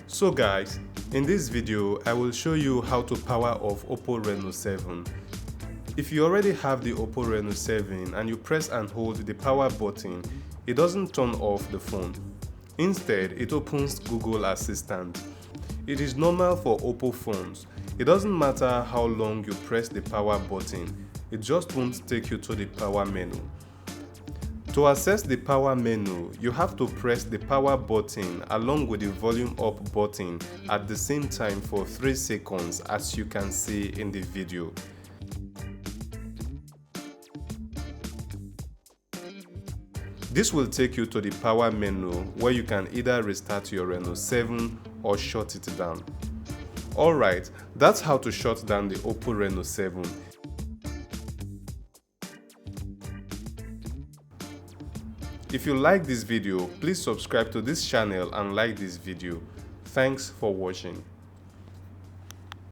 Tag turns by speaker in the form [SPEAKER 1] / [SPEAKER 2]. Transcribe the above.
[SPEAKER 1] So guys, in this video I will show you how to power off Oppo Reno 7. If you already have the Oppo Reno 7 and you press and hold the power button, it doesn't turn off the phone. Instead, it opens Google Assistant. It is normal for Oppo phones. It doesn't matter how long you press the power button, it just won't take you to the power menu. To access the power menu, you have to press the power button along with the volume up button at the same time for 3 seconds, as you can see in the video. This will take you to the power menu where you can either restart your Reno 7 or shut it down. Alright, that's how to shut down the Oppo Reno 7. If you like this video, please subscribe to this channel and like this video. Thanks for watching.